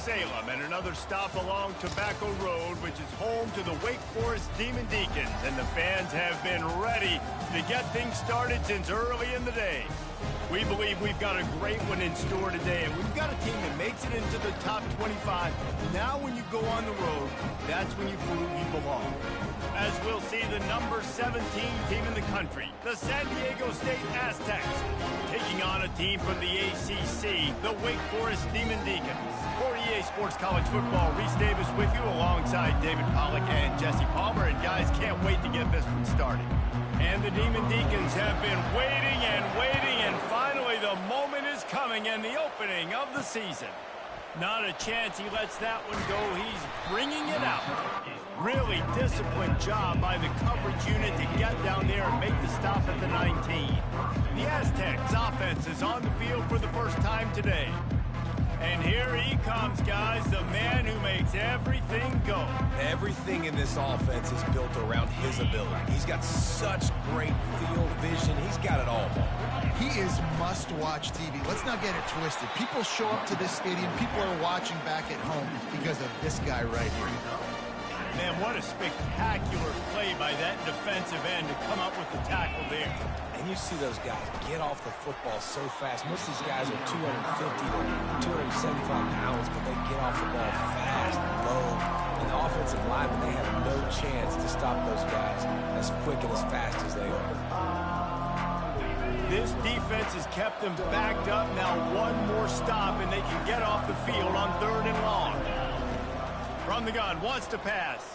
Salem and another stop along Tobacco Road, which is home to the Wake Forest Demon Deacons, and the fans have been ready to get things started since early in the day. We believe we've got a great one in store today, and we've got a team that makes it into the top 25. Now when you go on the road, that's when you prove you belong. As we'll see the number 17 team in the country, the San Diego State Aztecs, taking on a team from the ACC, the Wake Forest Demon Deacons. For EA Sports College Football, Reese Davis with you alongside David Pollack and Jesse Palmer. And guys, can't wait to get this one started. And the Demon Deacons have been waiting and waiting, and finally the moment is coming and the opening of the season. Not a chance he lets that one go. He's bringing it out. Really disciplined job by the coverage unit to get down there and make the stop at the 19. The Aztecs offense is on the field for the first time today. And here he comes, guys, the man who makes everything go. Everything in this offense is built around his ability. He's got such great field vision. He's got it all. He is must-watch TV. Let's not get it twisted. People show up to this stadium. People are watching back at home because of this guy right here. Man, what a spectacular play by that defensive end to come up with the tackle there. And you see those guys get off the football so fast. Most of these guys are 250 to 275 pounds, but they get off the ball fast, low. And the offensive linemen, they have no chance to stop those guys as quick and as fast as they are. This defense has kept them backed up. Now one more stop, and they can get off the field on 3rd and long. From the gun, wants to pass.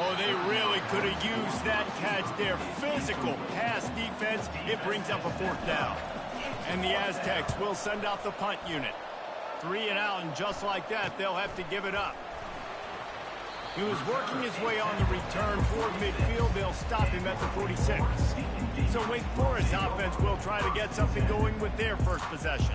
Oh, they really could have used that catch there. Physical pass defense. It brings up a 4th down. And the Aztecs will send out the punt unit. 3 and out, and just like that, they'll have to give it up. He was working his way on the return toward midfield. They'll stop him at the 46. So Wake Forest offense will try to get something going with their first possession.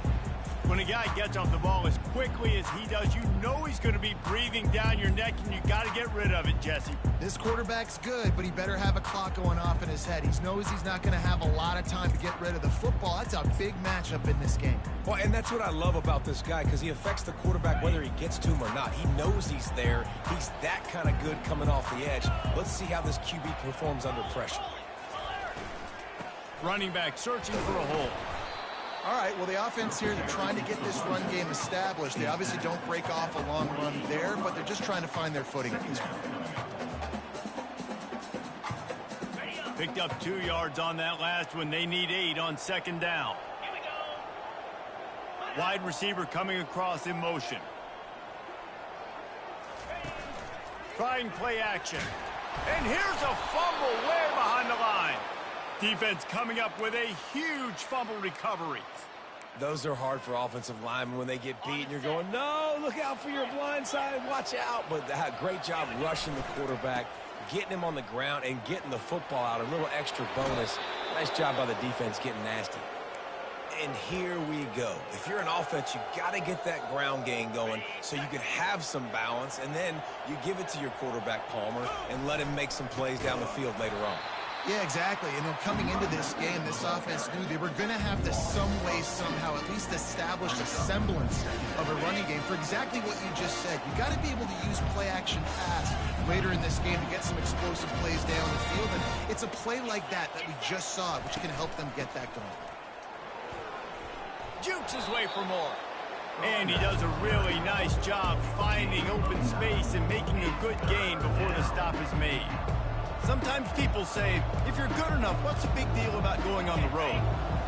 When a guy gets off the ball as quickly as he does, you know he's going to be breathing down your neck, and you got to get rid of it, Jesse. This quarterback's good, but he better have a clock going off in his head. He knows he's not going to have a lot of time to get rid of the football. That's a big matchup in this game. Well, and that's what I love about this guy, because he affects the quarterback whether he gets to him or not. He knows he's there. He's that kind of good coming off the edge. Let's see how this QB performs under pressure. Running back searching for a hole. All right, well, the offense here, they're trying to get this run game established. They obviously don't break off a long run there, but they're just trying to find their footing at this point. Picked up 2 yards on that last one. They need 8 on 2nd down. Wide receiver coming across in motion. Trying play action. And here's a fumble way behind the line. Defense coming up with a huge fumble recovery. Those are hard for offensive linemen when they get beat and you're going, no, look out for your blind side, watch out. But great job rushing the quarterback, getting him on the ground and getting the football out, a little extra bonus. Nice job by the defense getting nasty. And here we go. If you're an offense, you got to get that ground game going so you can have some balance, and then you give it to your quarterback, Palmer, and let him make some plays down the field later on. Yeah, exactly. You know, coming into this game, this offense knew they were going to have to some way, somehow, at least establish a semblance of a running game for exactly what you just said. You got to be able to use play-action pass later in this game to get some explosive plays down the field, and it's a play like that we just saw, which can help them get that going. Jukes his way for more. And he does a really nice job finding open space and making a good gain before the stop is made. Sometimes people say, if you're good enough, what's the big deal about going on the road?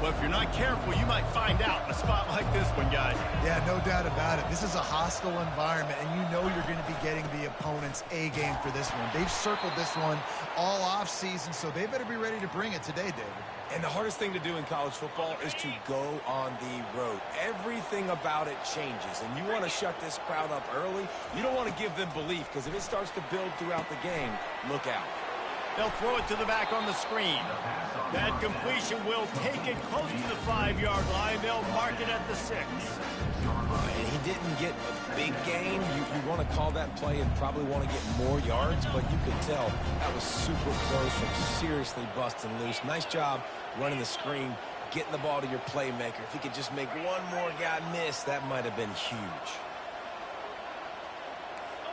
Well, if you're not careful, you might find out in a spot like this one, guys. Yeah, no doubt about it. This is a hostile environment, and you know you're going to be getting the opponent's A game for this one. They've circled this one all offseason, so they better be ready to bring it today, David. And the hardest thing to do in college football is to go on the road. Everything about it changes, and you want to shut this crowd up early. You don't want to give them belief, because if it starts to build throughout the game, look out. They'll throw it to the back on the screen. That completion will take it close to the 5-yard line. They'll mark it at the 6. And he didn't get a big gain. You want to call that play and probably want to get more yards, but you could tell that was super close from seriously busting loose. Nice job running the screen, getting the ball to your playmaker. If he could just make one more guy miss, that might have been huge.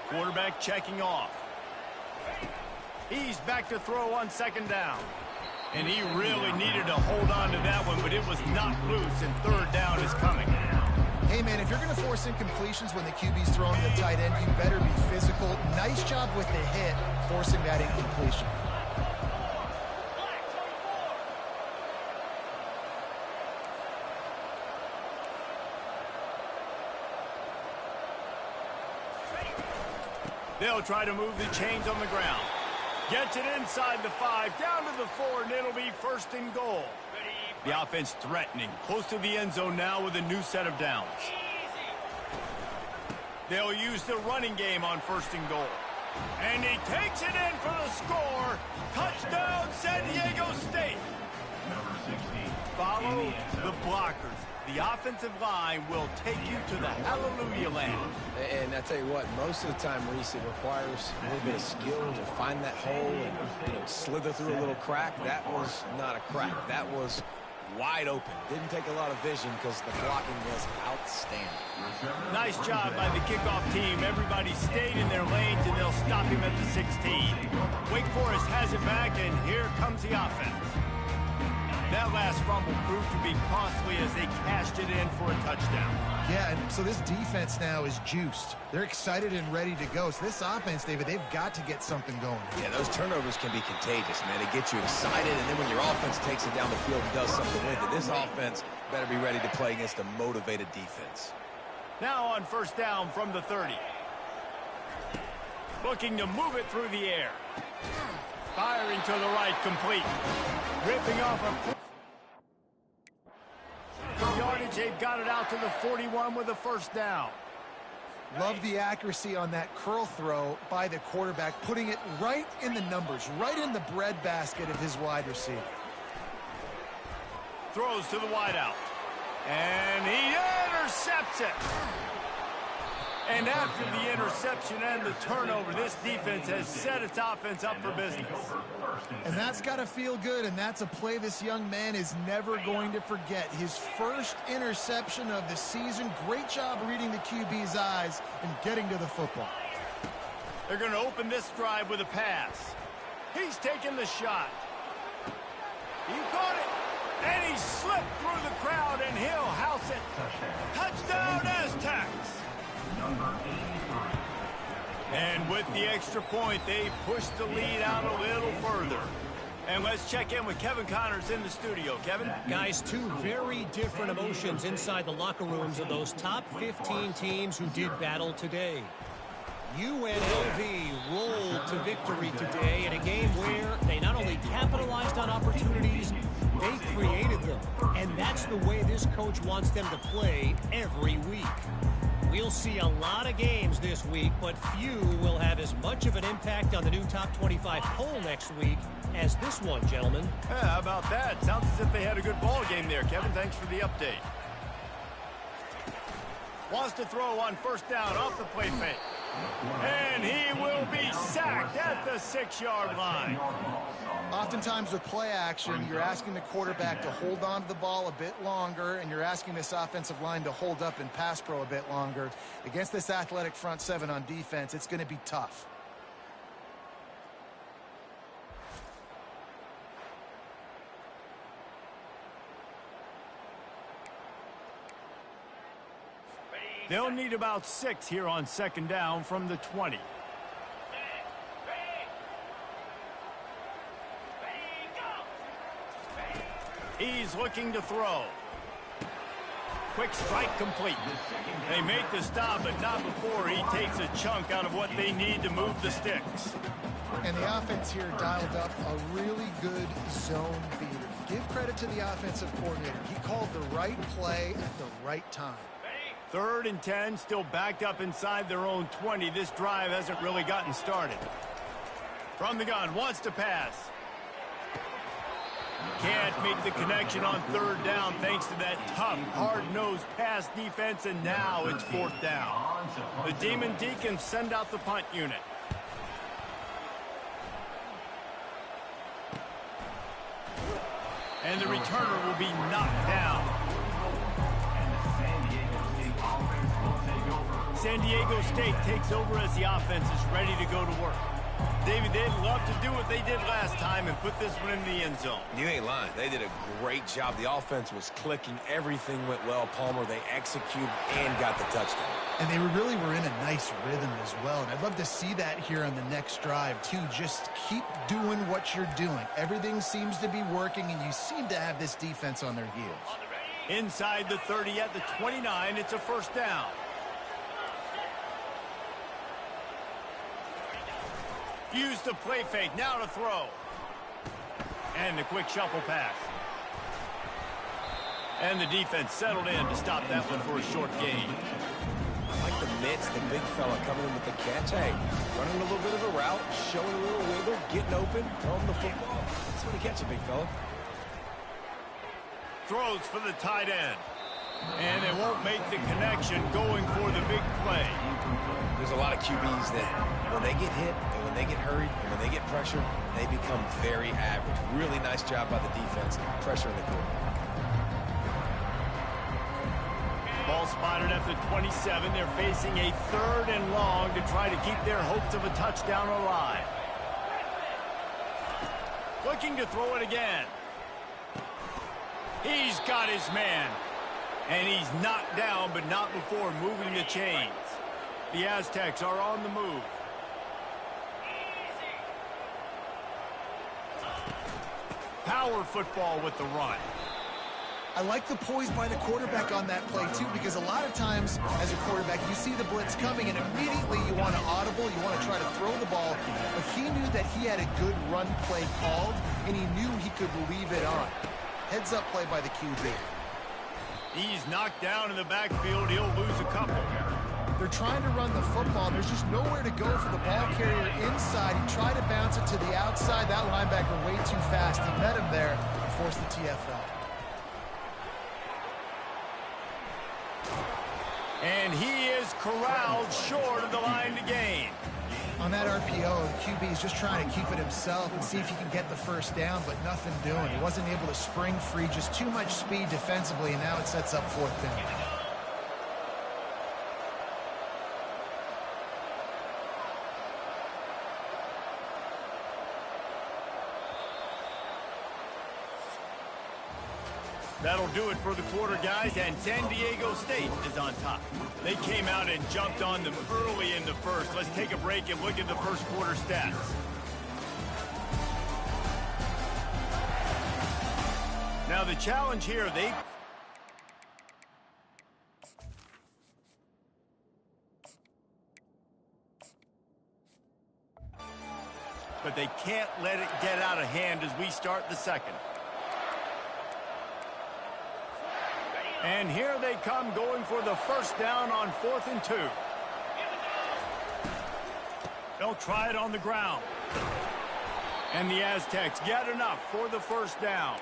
Quarterback checking off. He's back to throw on second down. And he really needed to hold on to that one, but it was not loose, and third down is coming. Hey, man, if you're going to force incompletions when the QB's throwing to the tight end, you better be physical. Nice job with the hit, forcing that incompletion. They'll try to move the chains on the ground. Gets it inside the 5, down to the 4, and it'll be first and goal. The offense threatening, close to the end zone now with a new set of downs. They'll use the running game on first and goal. And he takes it in for the score. Touchdown, San Diego State. Follow the blockers. The offensive line will take you to the hallelujah land. And I tell you what, most of the time, Reese, it requires a little bit of skill to find that hole and slither through a little crack. That was not a crack. That was wide open. Didn't take a lot of vision because the blocking was outstanding. Nice job by the kickoff team. Everybody stayed in their lanes, and they'll stop him at the 16. Wake Forest has it back, and here comes the offense. That last fumble proved to be costly as they cashed it in for a touchdown. Yeah, and so this defense now is juiced. They're excited and ready to go. So this offense, David, they've got to get something going. Yeah, those turnovers can be contagious, man. They get you excited, and then when your offense takes it down the field and does something with it, this offense better be ready to play against a motivated defense. Now on first down from the 30. Looking to move it through the air. Firing to the right, complete. Ripping off a yardage, they've got it out to the 41 with a first down. Love the accuracy on that curl throw by the quarterback, putting it right in the numbers, right in the breadbasket of his wide receiver. Throws to the wideout. And he intercepts it. And after the interception and the turnover, this defense has set its offense up for business. And that's got to feel good, and that's a play this young man is never going to forget. His first interception of the season. Great job reading the QB's eyes and getting to the football. They're going to open this drive with a pass. He's taking the shot. He caught it, and he slipped through the crowd, and he'll house it. Touchdown, Aztecs. And with the extra point, they push the lead out a little further. And let's check in with Kevin Connors in the studio. Kevin? Guys, two very different emotions inside the locker rooms of those top 15 teams who did battle today. UNLV rolled to victory today in a game where they not only capitalized on opportunities, they created them. And that's the way this coach wants them to play every week. We'll see a lot of games this week, but few will have as much of an impact on the new top 25 poll next week as this one, gentlemen. Yeah, how about that? Sounds as if they had a good ball game there, Kevin. Thanks for the update. Wants to throw on first down off the play fake. And he will be sacked at the 6-yard line. Oftentimes with play action, you're asking the quarterback to hold on to the ball a bit longer, and you're asking this offensive line to hold up in pass pro a bit longer. Against this athletic front seven on defense, it's going to be tough. They'll need about 6 here on second down from the 20. He's looking to throw. Quick strike complete. They make the stop, but not before he takes a chunk out of what they need to move the sticks. And the offense here dialed up a really good zone beater. Give credit to the offensive coordinator. He called the right play at the right time. 3rd and 10, still backed up inside their own 20. This drive hasn't really gotten started. From the gun, wants to pass. Can't make the connection on 3rd down thanks to that tough, hard-nosed pass defense, and now it's 4th down. The Demon Deacons send out the punt unit. And the returner will be knocked down. San Diego State takes over as the offense is ready to go to work. David, they'd love to do what they did last time and put this one in the end zone. You ain't lying. They did a great job. The offense was clicking. Everything went well. Palmer, they executed and got the touchdown. And they really were in a nice rhythm as well. And I'd love to see that here on the next drive, too. Just keep doing what you're doing. Everything seems to be working, and you seem to have this defense on their heels. Inside the 30 at the 29, it's a first down. Use the play fake, now to throw. And the quick shuffle pass. And the defense settled in to stop that one for a short gain. I like the mitts, the big fella coming in with the catch. Hey, running a little bit of a route, showing a little wiggle, getting open, throwing the football. That's when he catch a big fella. Throws for the tight end. And they won't make the connection going for the big play. There's a lot of QBs that when they get hit and when they get hurried and when they get pressured, they become very average. Really nice job by the defense, pressuring the quarterback. Ball spotted at the 27. They're facing a 3rd and long to try to keep their hopes of a touchdown alive. Looking to throw it again. He's got his man. And he's knocked down, but not before moving the chains. The Aztecs are on the move. Power football with the run. I like the poise by the quarterback on that play, too, because a lot of times as a quarterback, you see the blitz coming, and immediately you want to audible, you want to try to throw the ball. But he knew that he had a good run play called, and he knew he could leave it on. Heads-up play by the QB. He's knocked down in the backfield. He'll lose a couple. They're trying to run the football. There's just nowhere to go for the ball carrier inside. He tried to bounce it to the outside. That linebacker way too fast. He met him there and forced the TFL. And he is corralled short of the line to gain. On that RPO, the QB is just trying to keep it himself and see if he can get the first down, but nothing doing. He wasn't able to spring free, just too much speed defensively, and now it sets up 4th down. That'll do it for the quarter, guys, and San Diego State is on top. They came out and jumped on them early in the first. Let's take a break and look at the first quarter stats. Now the challenge here, but they can't let it get out of hand as we start the second. And here they come going for the first down on 4th and 2. They'll try it on the ground. And the Aztecs get enough for the first down.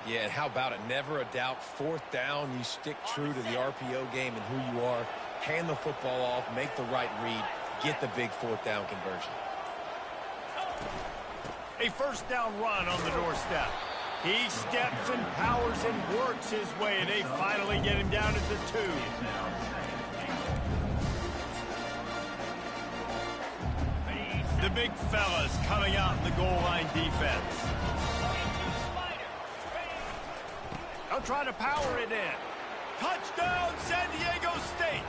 Yeah, and how about it? Never a doubt. 4th down, you stick true to the RPO game and who you are. Hand the football off, make the right read, get the big 4th down conversion. A first down run on the doorstep. He steps and powers and works his way. They finally get him down at the 2. The big fellas coming out in the goal line defense. They'll try to power it in. Touchdown, San Diego State.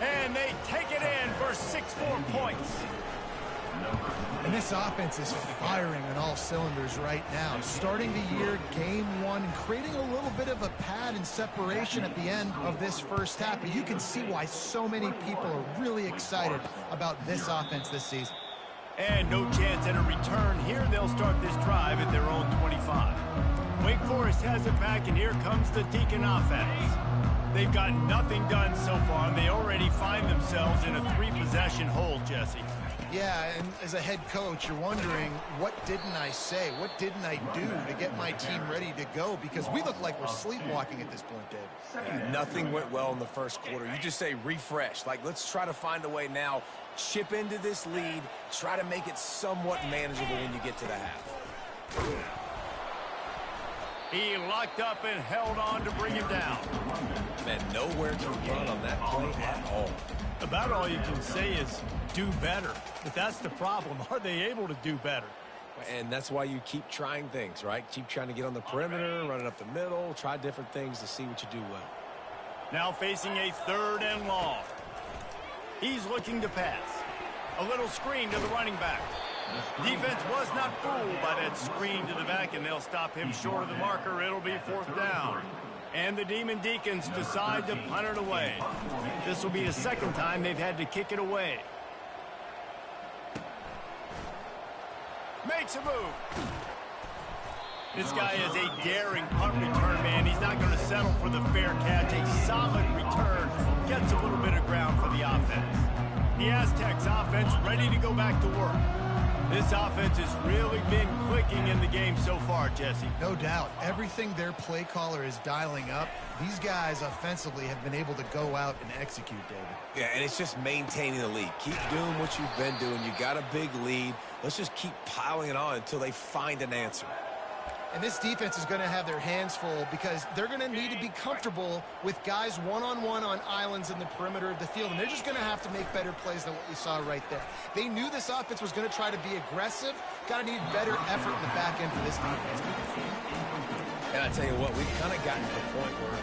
And they take it in for 6 more points. And this offense is firing on all cylinders right now. Starting the year, game 1, and creating a little bit of a pad and separation at the end of this first half. But you can see why so many people are really excited about this offense this season. And no chance at a return here. They'll start this drive at their own 25. Wake Forest has it back, and here comes the Deacon offense. They've got nothing done so far, and they already find themselves in a 3-possession hole, Jesse. Yeah, and as a head coach, you're wondering, what didn't I say? What didn't I do to get my team ready to go? Because we look like we're sleepwalking at this point, Dave. Nothing went well in the first quarter. You just say refresh. Like, let's try to find a way now. Chip into this lead. Try to make it somewhat manageable when you get to the half. He locked up and held on to bring him down. Man, nowhere to run on that play at all. About all you can say is do better. But that's the problem. Are they able to do better? And that's why you keep trying things, right? Keep trying to get on the perimeter, run it up the middle, try different things to see what you do well. Now facing a 3rd and long. He's looking to pass. A little screen to the running back. Defense was not fooled by that screen to the back, and they'll stop him short of the marker. It'll be 4th down. And the Demon Deacons decide to punt it away. This will be the 2nd time they've had to kick it away. Makes a move. This guy is a daring punt return man. He's not going to settle for the fair catch. A solid return. Gets a little bit of ground for the offense. The Aztecs offense ready to go back to work. This offense has really been clicking in the game so far, Jesse. No doubt. Everything their play caller is dialing up, these guys offensively have been able to go out and execute, David. Yeah, and it's just maintaining the lead. Keep doing what you've been doing. You got a big lead. Let's just keep piling it on until they find an answer. And this defense is going to have their hands full because they're going to need to be comfortable with guys one-on-one on islands in the perimeter of the field. And they're just going to have to make better plays than what we saw right there. They knew this offense was going to try to be aggressive. Got to need better effort in the back end for this defense. And I tell you what, we've kind of gotten to the point where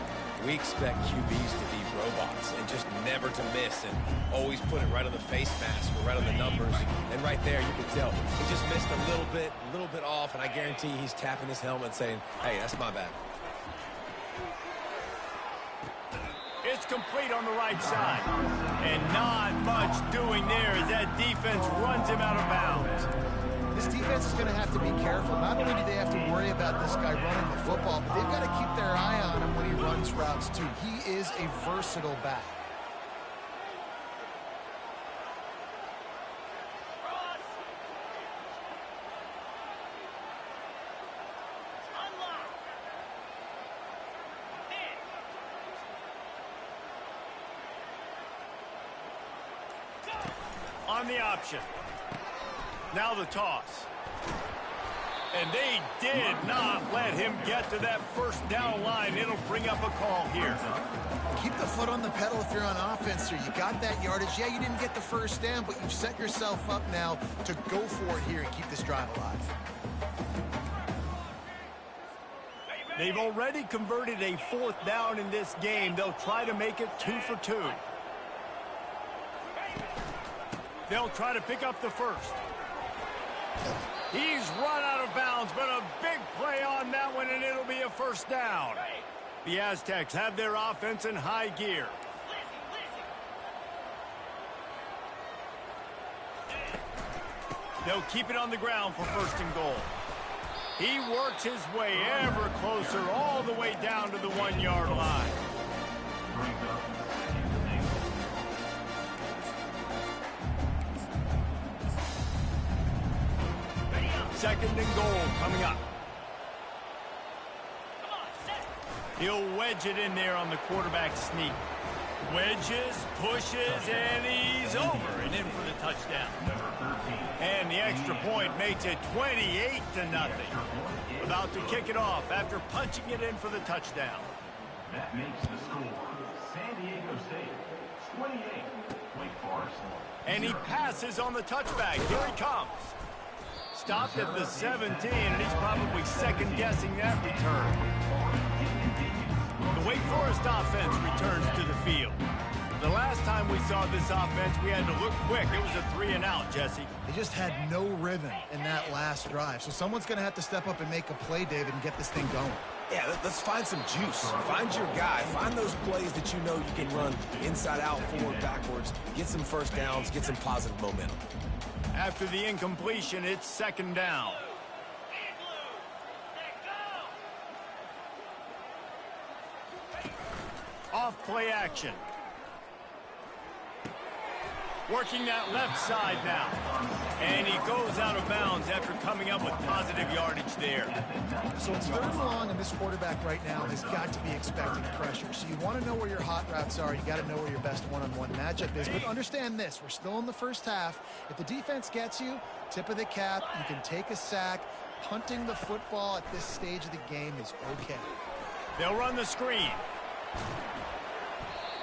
we expect QBs to be robots and just never to miss and always put it right on the face mask or right on the numbers. And right there, you can tell he just missed a little bit off, and I guarantee he's tapping his helmet saying, hey, that's my bad. It's complete on the right side. And not much doing there as that defense runs him out of bounds. This defense is going to have to be careful. Not only do they have to worry about this guy running the football, but they've got to keep their eye on him when he runs routes too. He is a versatile back. On the option. Now the toss. And they did not let him get to that 1st down line. It'll bring up a call here. Keep the foot on the pedal if you're on offense, sir. You got that yardage. Yeah, you didn't get the 1st down, but you've set yourself up now to go for it here and keep this drive alive. They've already converted a 4th down in this game. They'll try to make it 2 for 2. They'll try to pick up the 1st. He's run out of bounds, but a big play on that one, and it'll be a 1st down. The Aztecs have their offense in high gear. They'll keep it on the ground for 1st and goal. He works his way ever closer all the way down to the 1-yard line. 2nd and goal coming up. He'll wedge it in there on the quarterback sneak. Wedges, pushes, and he's over and in for the touchdown. And the extra point makes it 28-0. About to kick it off after punching it in for the touchdown. That makes the score San Diego State 28, Wake Forest. And he passes on the touchback. Here he comes. Stopped at the 17, and he's probably second-guessing that return. The Wake Forest offense returns to the field. The last time we saw this offense, we had to look quick. It was a 3-and-out, Jesse. They just had no rhythm in that last drive. So someone's going to have to step up and make a play, David, and get this thing going. Yeah, let's find some juice. Find your guy. Find those plays that you know you can run inside out, forward, backwards. Get some 1st downs. Get some positive momentum. After the incompletion, it's 2nd down. Off play action. Working that left side now. And he goes out of bounds after coming up with positive yardage there. So it's 3rd and long, and this quarterback right now has got to be expecting pressure. So you want to know where your hot routes are. You got to know where your best one-on-one matchup is. But understand this, we're still in the 1st half. If the defense gets you, tip of the cap, you can take a sack. punting the football at this stage of the game is okay. They'll run the screen.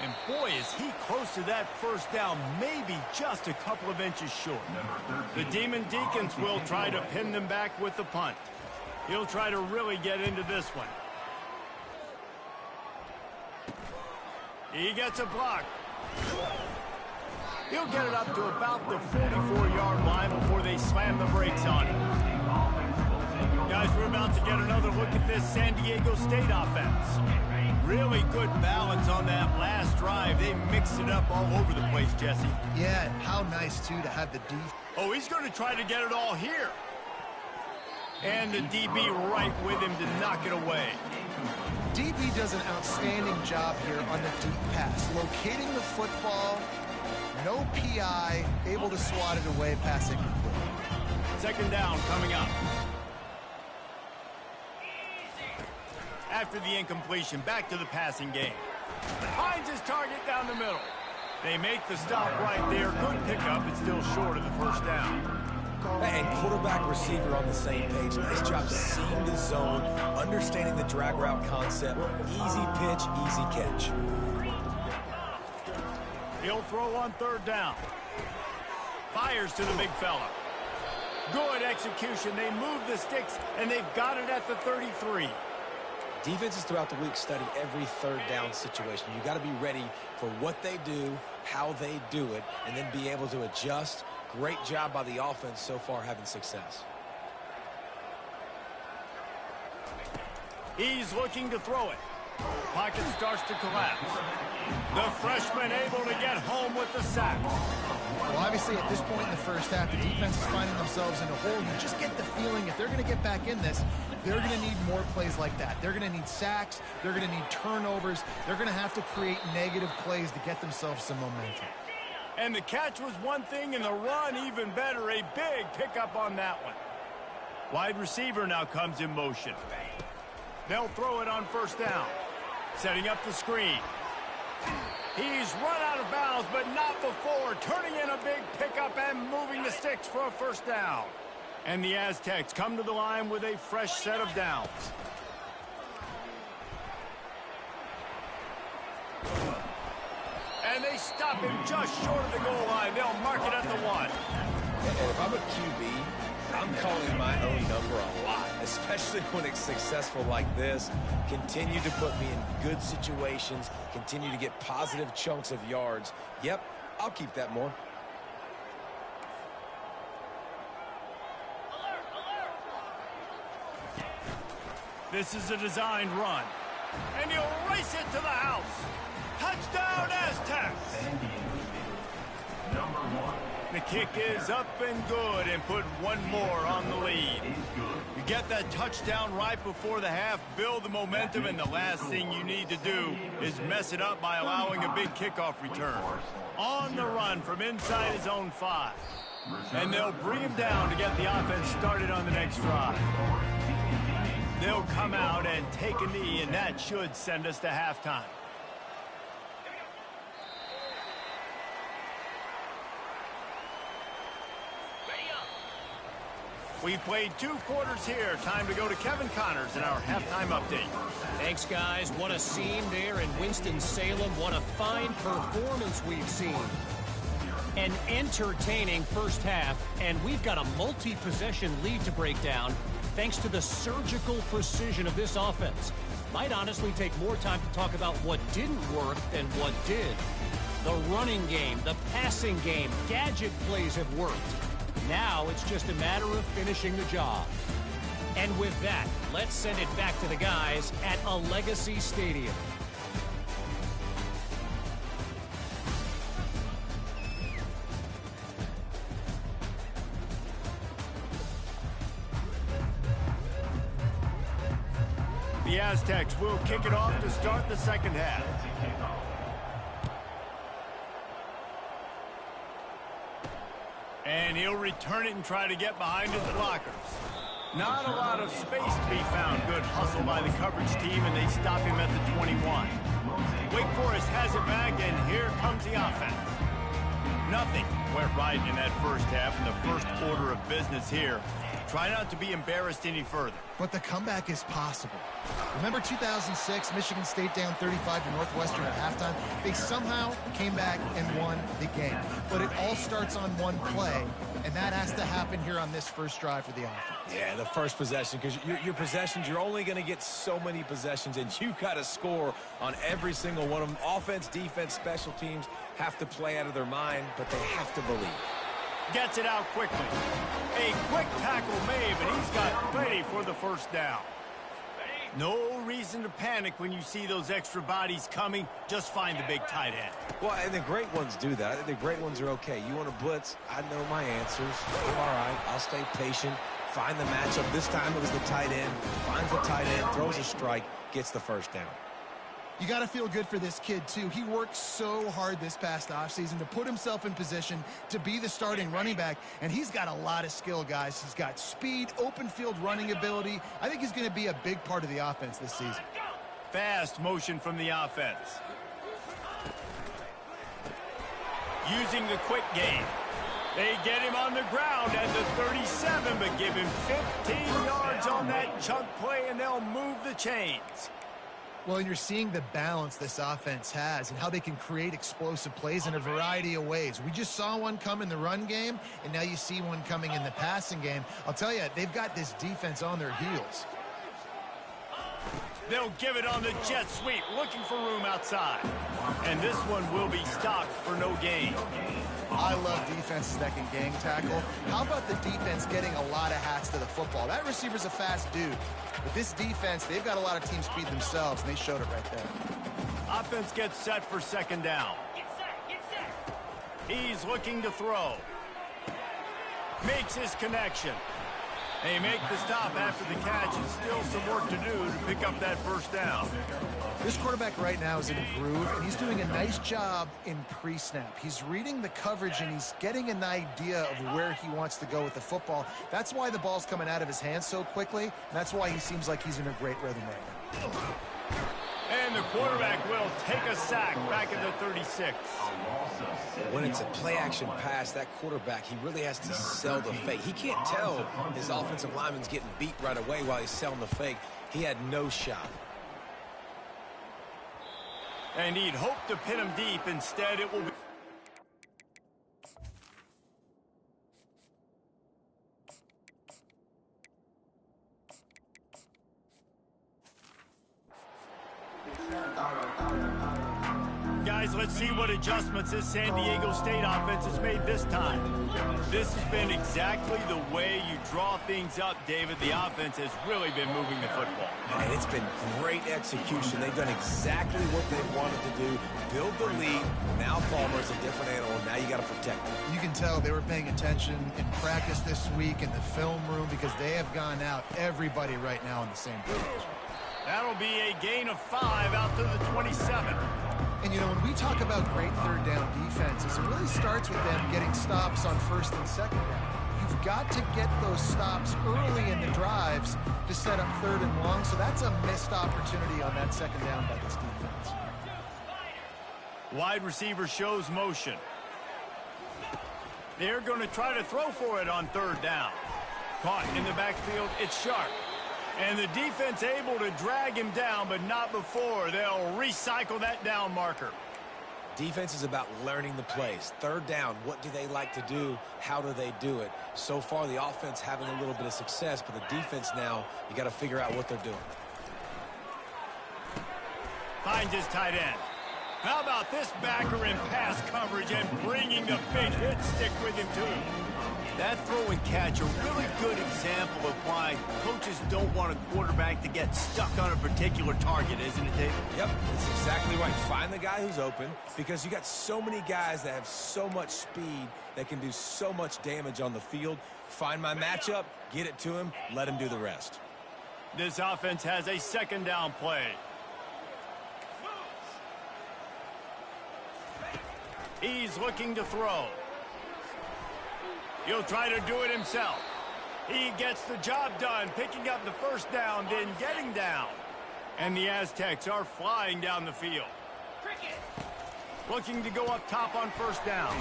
And boy, is he close to that first down, maybe just a couple of inches short. The Demon Deacons will try to pin them back with the punt. He'll try to really get into this one. He gets a block. He'll get it up to about the 44-yard line before they slam the brakes on him. Guys, we're about to get another look at this San Diego State offense. Really good balance on that last drive. They mixed it up all over the place, Jesse. Yeah, how nice, too, to have the defense. Oh, he's going to try to get it all here. And the DB right with him to knock it away. DB does an outstanding job here on the deep pass. Locating the football, no PI, able to swat it away, passing complete. Second down coming up. After the incompletion, back to the passing game. Finds his target down the middle. They make the stop right there. Good pickup, but still short of the first down. And quarterback receiver on the same page. Nice job seeing the zone, understanding the drag route concept. Easy pitch, easy catch. He'll throw on third down. Fires to the big fella. Good execution. They move the sticks, and they've got it at the 33. Defenses throughout the week study every third down situation. You got to be ready for what they do, how they do it, and then be able to adjust. Great job by the offense so far having success. He's looking to throw it. Pocket starts to collapse. The freshman able to get home with the sack. Well, obviously, at this point in the first half, the defense is finding themselves in a hole. You just get the feeling if they're going to get back in this, they're going to need more plays like that. They're going to need sacks. They're going to need turnovers. They're going to have to create negative plays to get themselves some momentum. And the catch was one thing, and the run even better. A big pickup on that one. Wide receiver now comes in motion. They'll throw it on first down. Setting up the screen. He's run out of bounds, but not before. Turning in a big pickup and moving the sticks for a first down. And the Aztecs come to the line with a fresh set of downs. And they stop him just short of the goal line. They'll mark it at the 1. And if I'm a QB, I'm calling my own number a lot, especially when it's successful like this. Continue to put me in good situations, continue to get positive chunks of yards. Yep, I'll keep that more. This is a designed run. And he'll race it to the house. Touchdown, Aztecs! Number 1. The kick is up and good, and put one more on the lead. You get that touchdown right before the half, build the momentum, and the last thing you need to do is mess it up by allowing a big kickoff return. On the run from inside his own 5. And they'll bring him down to get the offense started on the next drive. They'll come out and take a knee, and that should send us to halftime. We've played 2 quarters here. Time to go to Kevin Connors in our halftime update. Thanks, guys. What a scene there in Winston-Salem. What a fine performance we've seen. An entertaining first half, and we've got a multi-possession lead to break down thanks to the surgical precision of this offense. Might honestly take more time to talk about what didn't work than what did. The running game, the passing game, gadget plays have worked. Now it's just a matter of finishing the job. And with that, let's send it back to the guys at a Legacy Stadium. The Aztecs will kick it off to start the second half. And he'll return it and try to get behind his blockers. Not a lot of space to be found. Good hustle by the coverage team, and they stop him at the 21. Wake Forest has it back, and here comes the offense. Nothing went right in that first half, and the first order of business here. Try not to be embarrassed any further. But the comeback is possible. Remember 2006, Michigan State down 35 to Northwestern at halftime? They somehow came back and won the game. But it all starts on one play, and that has to happen here on this first drive for the offense. Yeah, the first possession, because your possessions, you're only going to get so many possessions, and you got to score on every single one of them. Offense, defense, special teams have to play out of their mind, but they have to believe. Gets it out quickly. A quick tackle made, but he's got ready for the first down. No reason to panic when you see those extra bodies coming. Just find the big tight end. Well, and the great ones do that. I think the great ones are okay. You want to blitz? I know my answers. I'm all right. I'll stay patient. Find the matchup. This time it was the tight end. Finds the tight end, throws a strike, gets the first down. You got to feel good for this kid, too. He worked so hard this past offseason to put himself in position to be the starting running back, and he's got a lot of skill, guys. He's got speed, open field running ability. I think he's going to be a big part of the offense this season. Fast motion from the offense. Using the quick game. They get him on the ground at the 37, but give him 15 yards on that chunk play, and they'll move the chains. Well, and you're seeing the balance this offense has and how they can create explosive plays in a variety of ways. We just saw one come in the run game, and now you see one coming in the passing game. I'll tell you, they've got this defense on their heels. They'll give it on the jet sweep, looking for room outside. And this one will be stopped for no gain. I love defenses that can gang tackle. How about the defense getting a lot of hats to the football? That receiver's a fast dude. But this defense, they've got a lot of team speed themselves, and they showed it right there. Offense gets set for second down. He's looking to throw. Makes his connection. They make the stop after the catch, and still some work to do to pick up that first down. This quarterback right now is in a groove, and he's doing a nice job in pre-snap. He's reading the coverage, and he's getting an idea of where he wants to go with the football. That's why the ball's coming out of his hands so quickly, and that's why he seems like he's in a great rhythm right now. And the quarterback will take a sack back at the 36. When it's a play-action pass, that quarterback, he really has to sell the fake. He can't tell his offensive lineman's getting beat right away while he's selling the fake. He had no shot. And he'd hoped to pin him deep. Instead, it will be... Guys, let's see what adjustments this San Diego State offense has made this time. This has been exactly the way you draw things up, David. The offense has really been moving the football. And it's been great execution. They've done exactly what they wanted to do. Build the lead. Now Palmer's a different animal. Now you got to protect him. You can tell they were paying attention in practice this week in the film room because they have gone out, everybody right now on the same page. That'll be a gain of 5 out to the 27. And, you know, when we talk about great third down defenses, it really starts with them getting stops on first and second down. You've got to get those stops early in the drives to set up third and long, so that's a missed opportunity on that second down by this defense. Wide receiver shows motion. They're going to try to throw for it on third down. Caught in the backfield, it's Sharp. And the defense able to drag him down, but not before. They'll recycle that down marker. Defense is about learning the plays. Third down, what do they like to do? How do they do it? So far, the offense having a little bit of success, but the defense now, you got to figure out what they're doing. Finds his tight end. How about this backer in pass coverage and bringing the big hit stick with him, too? That throw and catch, a really good example of why coaches don't want a quarterback to get stuck on a particular target, isn't it, Dave? Yep, that's exactly right. Find the guy who's open because you got so many guys that have so much speed that can do so much damage on the field. Find my matchup, get it to him, let him do the rest. This offense has a second down play. He's looking to throw. He'll try to do it himself. He gets the job done, picking up the first down, then getting down. And the Aztecs are flying down the field. Looking to go up top on first down.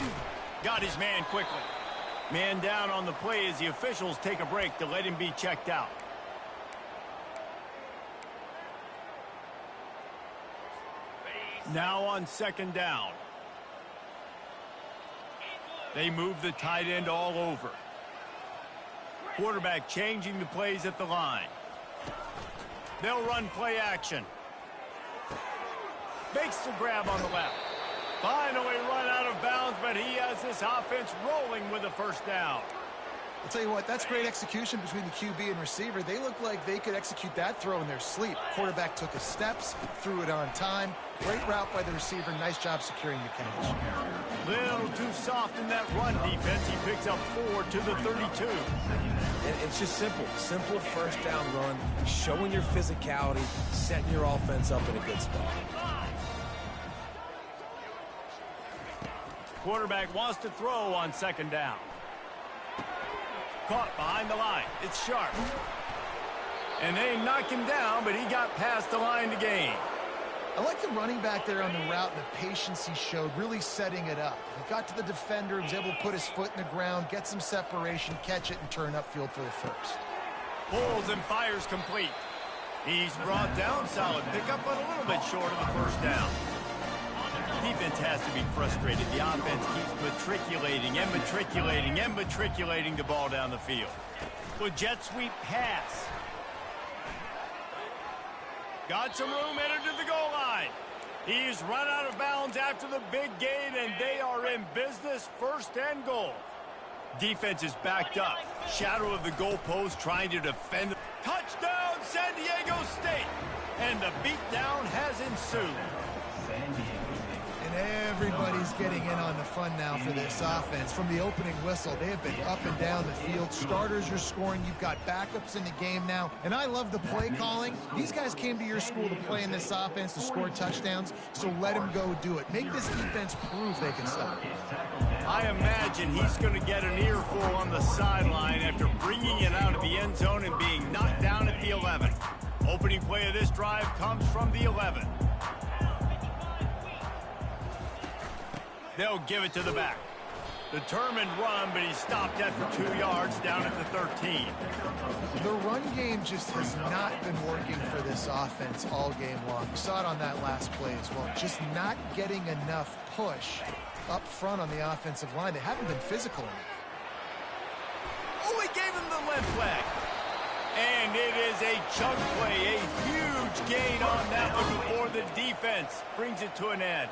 Got his man quickly. Man down on the play as the officials take a break to let him be checked out. Now on second down. They move the tight end all over. Quarterback changing the plays at the line. They'll run play action. Makes the grab on the left. Finally run out of bounds, but he has this offense rolling with a first down. I'll tell you what, that's great execution between the QB and receiver. They look like they could execute that throw in their sleep. Quarterback took his steps, threw it on time. Great route by the receiver. Nice job securing the catch. Little too soft in that run defense. He picks up 4 to the 32. And it's just simple. Simple first down run, showing your physicality, setting your offense up in a good spot. Quarterback wants to throw on second down. Caught behind the line. It's Sharp. And they knock him down, but he got past the line to gain. I like the running back there on the route and the patience he showed, really setting it up. He got to the defender, was able to put his foot in the ground, get some separation, catch it, and turn upfield for the first. Pulls and fires complete. He's brought down. Solid pickup, but a little bit short of the first down. Defense has to be frustrated. The offense keeps matriculating and matriculating and matriculating the ball down the field. With jet sweep pass. Got some room, entered to the goal line. He's run out of bounds after the big gain, and they are in business, first and goal. Defense is backed up. Shadow of the goalpost trying to defend. Touchdown, San Diego State. And the beatdown has ensued. And everybody's getting in on the fun now for this offense. From the opening whistle, they have been up and down the field. Starters are scoring. You've got backups in the game now. And I love the play calling. These guys came to your school to play in this offense to score touchdowns, so let them go do it. Make this defense prove they can stop. I imagine he's going to get an earful on the sideline after bringing it out of the end zone and being knocked down at the 11. Opening play of this drive comes from the 11. They'll give it to the back. Determined run, but he stopped after 2 yards down at the 13. The run game just has not been working for this offense all game long. We saw it on that last play as well. Just not getting enough push up front on the offensive line. They haven't been physical enough. Oh, he gave him the left leg. And it is a chunk play, a huge gain on that one before the defense brings it to an end.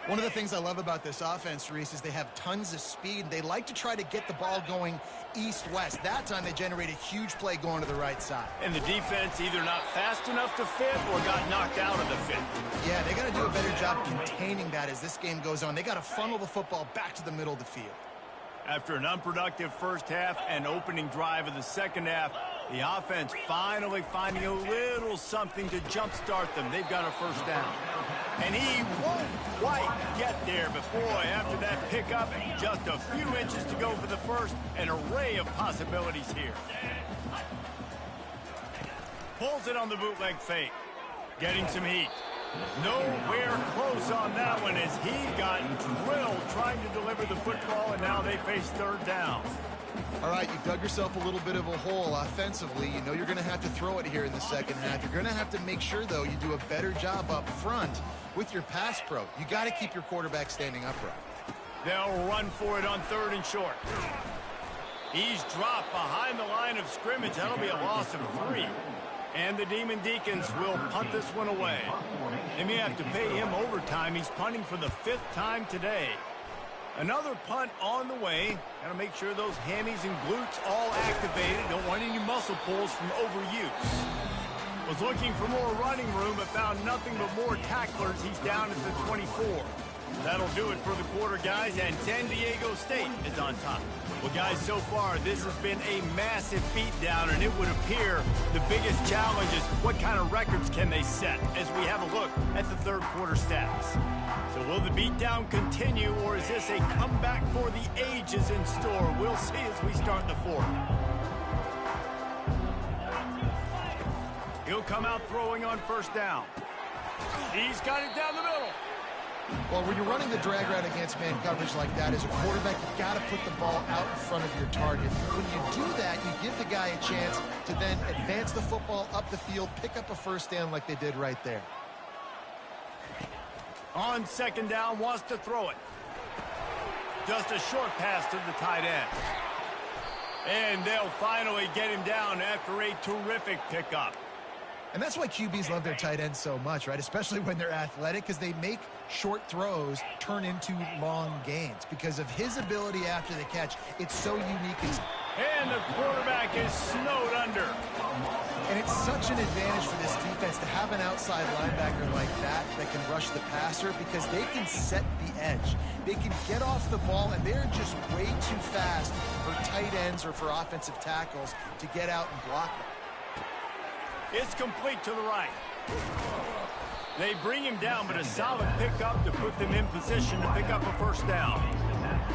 One of the things I love about this offense, Reese, is they have tons of speed. They like to try to get the ball going east-west. That time they generate a huge play going to the right side. And the defense either not fast enough to fit or got knocked out of the fit. Yeah, they got to do a better job containing that as this game goes on. They got to funnel the football back to the middle of the field. After an unproductive first half and opening drive of the second half, the offense finally finding a little something to jumpstart them. They've got a first down. And he won't quite get there, but boy, after that pickup, just a few inches to go for the first, an array of possibilities here. Pulls it on the bootleg fake. Getting some heat. Nowhere close on that one as he got drilled trying to deliver the football, and now they face third down. All right, you dug yourself a little bit of a hole offensively. You know you're going to have to throw it here in the second half. You're going to have to make sure, though, you do a better job up front with your pass pro. You got to keep your quarterback standing upright. They'll run for it on third and short. He's dropped behind the line of scrimmage. That'll be a loss of 3. And the Demon Deacons will punt this one away. They may have to pay him overtime. He's punting for the 5th time today. Another punt on the way. Got to make sure those hammies and glutes all activated. Don't want any muscle pulls from overuse. Was looking for more running room, but found nothing but more tacklers. He's down at the 24. That'll do it for the quarter, guys, and San Diego State is on top. Well, guys, so far, this has been a massive beatdown, and it would appear the biggest challenge is what kind of records can they set as we have a look at the third quarter stats. So will the beatdown continue, or is this a comeback for the ages in store? We'll see as we start the fourth. He'll come out throwing on first down. He's got it down the middle. Well, when you're running the drag route against man coverage like that, as a quarterback, you've got to put the ball out in front of your target. When you do that, you give the guy a chance to then advance the football up the field, pick up a first down like they did right there. On second down, wants to throw it. Just a short pass to the tight end. And they'll finally get him down after a terrific pickup. And that's why QBs love their tight ends so much, right? Especially when they're athletic, because they make short throws turn into long gains. Because of his ability after the catch, it's so unique. And the quarterback is snowed under. And it's such an advantage for this defense to have an outside linebacker like that can rush the passer, because they can set the edge. They can get off the ball, and they're just way too fast for tight ends or for offensive tackles to get out and block them. It's complete to the right. They bring him down, but a solid pickup to put them in position to pick up a first down.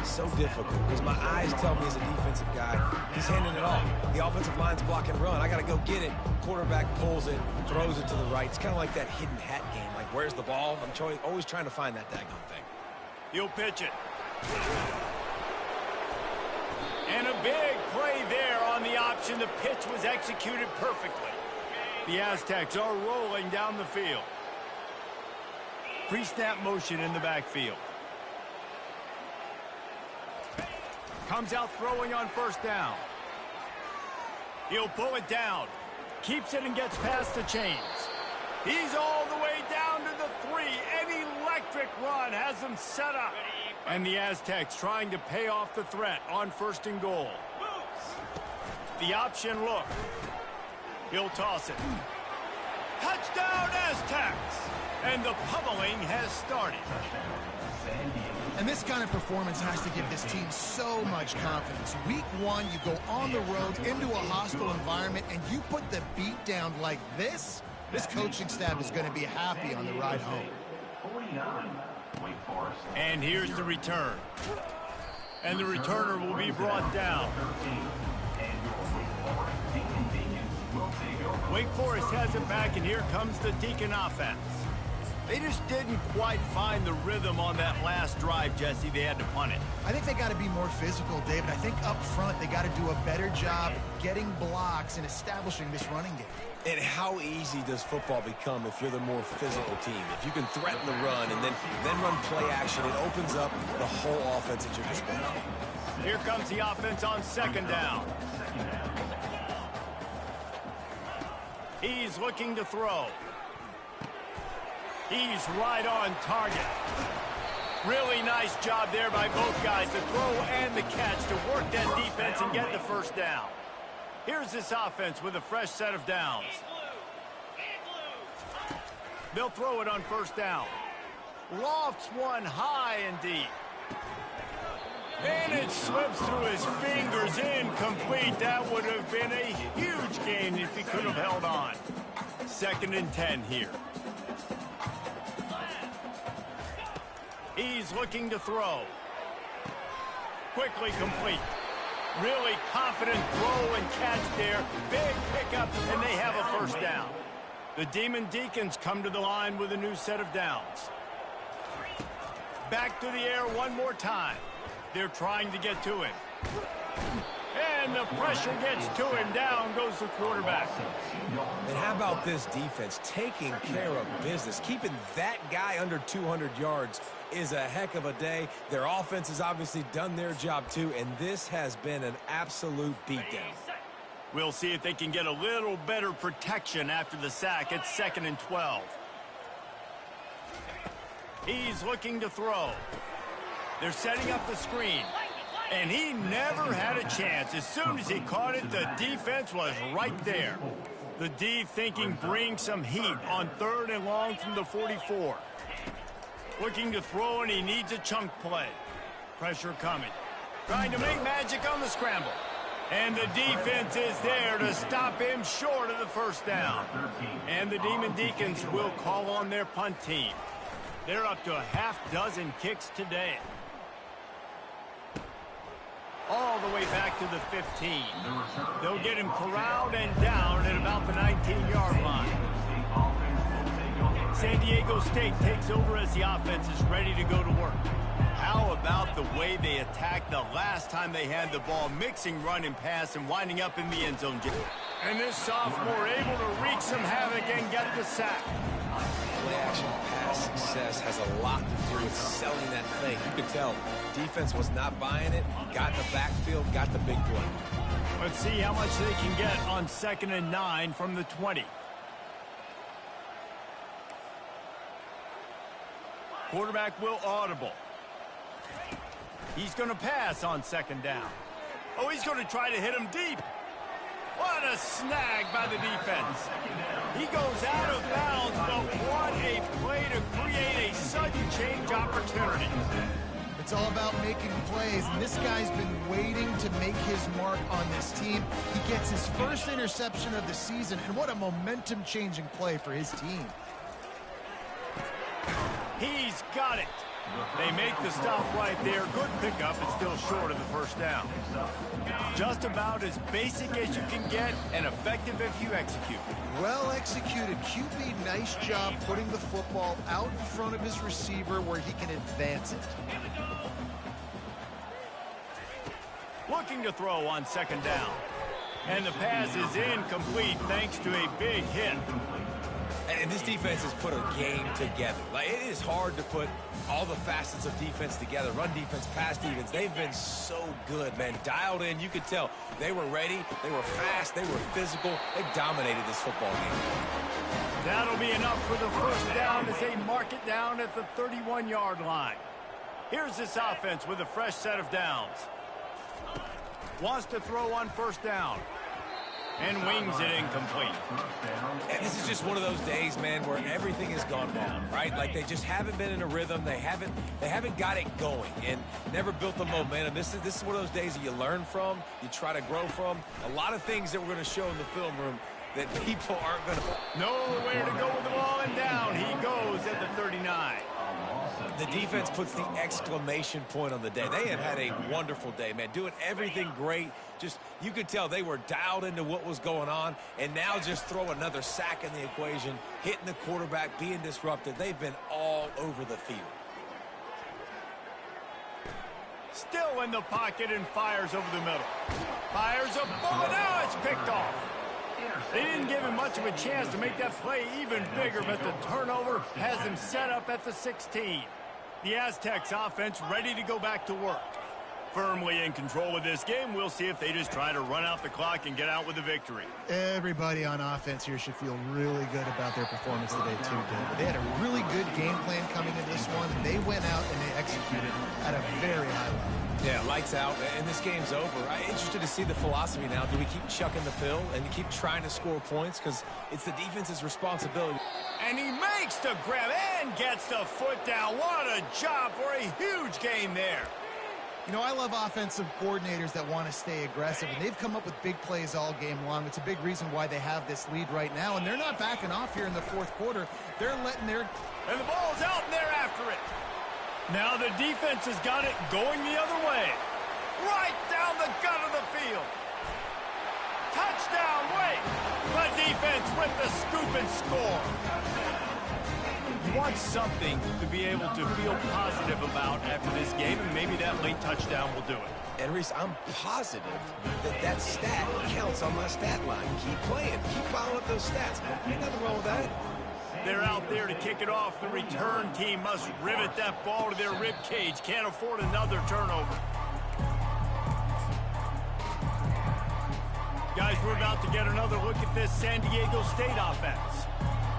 So difficult because my eyes tell me as a defensive guy, he's handing it off. The offensive line's block and run. I got to go get it. Quarterback pulls it, throws it to the right. It's kind of like that hidden hat game. Like, where's the ball? I'm always trying to find that daggone thing. He'll pitch it. And a big play there on the option. The pitch was executed perfectly. The Aztecs are rolling down the field. Pre-snap motion in the backfield. Comes out throwing on first down. He'll pull it down. Keeps it and gets past the chains. He's all the way down to the 3. An electric run has him set up. And the Aztecs trying to pay off the threat on first and goal. The option look. He'll toss it. Touchdown Aztecs! And the pummeling has started. And this kind of performance has to give this team so much confidence. Week 1, you go on the road into a hostile environment, and you put the beat down like this. This coaching staff is going to be happy on the ride home. And here's the return. And the returner will be brought down. Wake Forest has it back, and here comes the Deacon offense. They just didn't quite find the rhythm on that last drive, Jesse. They had to punt it. I think they got to be more physical, David. I think up front they got to do a better job getting blocks and establishing this running game. And how easy does football become if you're the more physical team? If you can threaten the run and then run play action, it opens up the whole offense at your disposal. Here comes the offense on second down. He's looking to throw. He's right on target. Really nice job there by both guys, the throw and the catch, to work that defense and get the first down. Here's this offense with a fresh set of downs. They'll throw it on first down. Lofts one high and deep. And it slips through his fingers, incomplete. That would have been a huge gain if he could have held on. 2nd and 10 here. He's looking to throw. Quickly complete. Really confident throw and catch there. Big pickup, and they have a first down. The Demon Deacons come to the line with a new set of downs. Back to the air one more time. They're trying to get to him. And the pressure gets to him. Down goes the quarterback. And how about this defense taking care of business? Keeping that guy under 200 yards is a heck of a day. Their offense has obviously done their job too, and this has been an absolute beatdown. We'll see if they can get a little better protection after the sack. It's 2nd and 12. He's looking to throw. They're setting up the screen. And he never had a chance. As soon as he caught it, the defense was right there. The D thinking bring some heat on 3rd and long from the 44. Looking to throw, and he needs a chunk play. Pressure coming. Trying to make magic on the scramble. And the defense is there to stop him short of the first down. And the Demon Deacons will call on their punt team. They're up to a half-dozen kicks today. All the way back to the 15. They'll get him corralled and down at about the 19-yard line. San Diego State takes over as the offense is ready to go to work. How about the way they attacked the last time they had the ball, mixing run and pass and winding up in the end zone. And this sophomore able to wreak some havoc and get the sack. Play-action pass success has a lot to do with selling that thing. You could tell defense was not buying it, got in the backfield, got the big play. Let's see how much they can get on 2nd and 9 from the 20. Quarterback will audible. He's going to pass on 2nd down. Oh, he's going to try to hit him deep. What a snag by the defense. He goes out of bounds, but what a play to create a sudden change opportunity. It's all about making plays, and this guy's been waiting to make his mark on this team. He gets his first interception of the season, and what a momentum-changing play for his team. He's got it. They make the stop right there. Good pickup, but still short of the first down. Just about as basic as you can get and effective if you execute. Well executed. QB, nice job putting the football out in front of his receiver where he can advance it. Looking to throw on 2nd down. And the pass is incomplete thanks to a big hit. And this defense has put a game together. Like, it is hard to put all the facets of defense together. Run defense, pass defense. They've been so good, man. Dialed in. You could tell they were ready. They were fast. They were physical. They dominated this football game. That'll be enough for the first down as they mark it down at the 31-yard line. Here's this offense with a fresh set of downs. Wants to throw on 1st down. And wings it incomplete. And this is just one of those days, man, where everything has gone wrong, right? Like, they just haven't been in a rhythm. They haven't got it going and never built the momentum. This is one of those days that you learn from, you try to grow from. A lot of things that we're going to show in the film room that people aren't going to. Nowhere to go with the ball, and down he goes at the 39. The defense puts the exclamation point on the day. They have had a wonderful day, man, doing everything great. Just, you could tell they were dialed into what was going on, and now just throw another sack in the equation, hitting the quarterback, being disrupted. They've been all over the field. Still in the pocket and fires over the middle. Fires a bullet. Now it's picked off. They didn't give him much of a chance to make that play even bigger, but the turnover has him set up at the 16. The Aztecs offense ready to go back to work. Firmly in control of this game. We'll see if they just try to run out the clock and get out with a victory. Everybody on offense here should feel really good about their performance today, too, David. They had a really good game plan coming into this one, and they went out and they executed at a very high level. Yeah, lights out, and this game's over. I'm interested to see the philosophy now. Do we keep chucking the pill and keep trying to score points? Because it's the defense's responsibility. And he makes the grab and gets the foot down. What a job for a huge game there. You know, I love offensive coordinators that want to stay aggressive, and they've come up with big plays all game long. It's a big reason why they have this lead right now, and they're not backing off here in the 4th quarter. They're letting their... And the ball's out, and they're after it. Now the defense has got it going the other way. Right down the gut of the field. Touchdown, wait. The defense with the scoop and score. You want something to be able to feel positive about after this game, and maybe that late touchdown will do it. And, Reese, I'm positive that stat counts on my stat line. Keep playing. Keep piling up those stats. Ain't nothing wrong with that. They're out there to kick it off. The return team must rivet that ball to their rib cage. Can't afford another turnover. Guys, we're about to get another look at this San Diego State offense.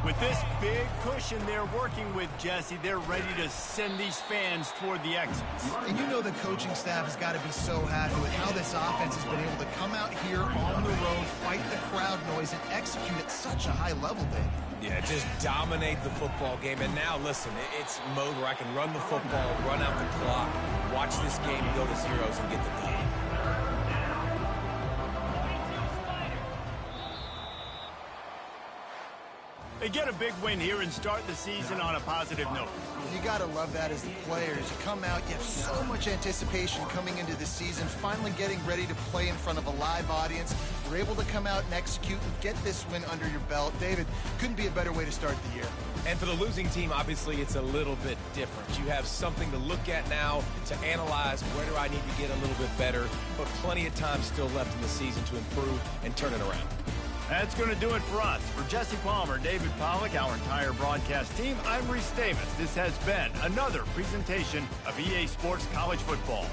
With this big cushion they're working with, Jesse, they're ready to send these fans toward the exits. And you know the coaching staff has got to be so happy with how this offense has been able to come out here on the road, fight the crowd noise, and execute at such a high level, Dave. Yeah, just dominate the football game. And now, listen, it's mode where I can run the football, run out the clock, watch this game go to zeros and get the dub. They get a big win here and start the season on a positive note. You got to love that as the players. You come out, you have so much anticipation coming into the season, finally getting ready to play in front of a live audience. You're able to come out and execute and get this win under your belt. David, couldn't be a better way to start the year. And for the losing team, obviously, it's a little bit different. You have something to look at now to analyze where do I need to get a little bit better, but plenty of time still left in the season to improve and turn it around. That's going to do it for us. For Jesse Palmer, David Pollack, our entire broadcast team, I'm Reese Davis. This has been another presentation of EA Sports College Football.